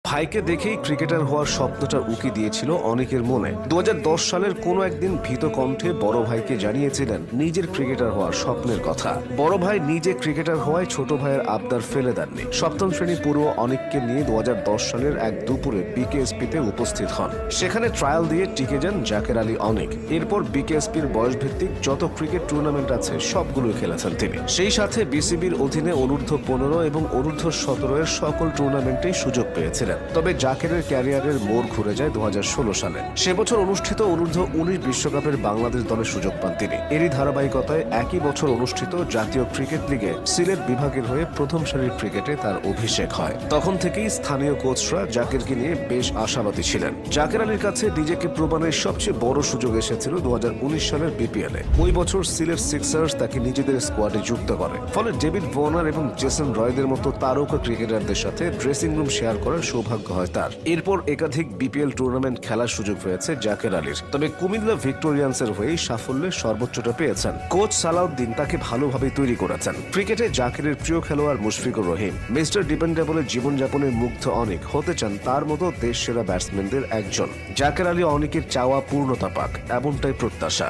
ভাইকে দেখেই ক্রিকেটার হওয়ার স্বপ্নটা উকি দিয়েছিল অনেকের মনে। 2010 সালের কোনো একদিন ভীত কণ্ঠে বড় ভাইকে জানিয়েছিলেন নিজের ক্রিকেটার হওয়ার স্বপ্নের কথা। বড় ভাই নিজে ক্রিকেটার হওয়ায় ছোট ভাইয়ের আবদার ফেলে দেননি। সপ্তম শ্রেণী পড়ুয়া অনেককে নিয়ে 2010 সালের এক দুপুরে বিকেএসপিতে উপস্থিত হন। সেখানে ট্রায়াল দিয়ে টিকে যান জাকের আলী অনেক। এরপর বিকেএসপির বয়সভিত্তিক যত ক্রিকেট টুর্নামেন্ট আছে সবগুলোই খেলেছেন তিনি। সেই সাথে বিসিবির অধীনে অনূর্ধ্ব 15 এবং অনূর্ধ্ব 17 এর সকল টুর্নামেন্টেই সুযোগ পেয়েছিলেন। তবে জাকেরের ক্যারিয়ারের মোড় ঘুরে যায় 2016 সালে। সে বছর অনুষ্ঠিত অনূর্ধ্ব 19 বিশ্বকাপের বাংলাদেশ দলের সুযোগ পান তিনি। এরই ধারাবাহিকতায় একই বছর অনুষ্ঠিত জাতীয় ক্রিকেট লিগে সিলেট বিভাগের হয়ে প্রথম সারির ক্রিকেটে তার অভিষেক হয়। তখন থেকেই স্থানীয় কোচরা জাকেরকে নিয়ে বেশ আশাবাদী ছিলেন। জাকের আলীর কাছে নিজেকে প্রমাণের সবচেয়ে বড় সুযোগ এসেছিল 2019 সালের বিপিএলে। ওই বছর সিলেট সিক্সার্স তাকে নিজেদের স্কোয়াডে যুক্ত করে। ফলে ডেভিড ওয়ার্নার এবং জেসন রয়দের মতো তারকা ক্রিকেটারদের সাথে ড্রেসিং রুম শেয়ার করার সৌভাগ্য হয় তার। এরপর একাধিক বিপিএল টুর্নামেন্ট খেলার সুযোগ হয়েছে জাকের আলীর। তবে কুমিল্লা ভিক্টোরিয়ান্সের হয়েই সাফল্যের সর্বোচ্চটা পেয়েছেন। কোচ সালাউদ্দিন তাকে ভালোভাবে তৈরি করেছেন। ক্রিকেটে জাকেরের প্রিয় খেলোয়াড় মুশফিকুর রহিম। মিস্টার ডিপেন্ডেবলের জীবনযাপনে মুগ্ধ অনেক হতে চান তার মতো দেশ সেরা ব্যাটসম্যানদের একজন। জাকের আলী অনেকের চাওয়া পূর্ণতা পাক, এমনটাই প্রত্যাশা।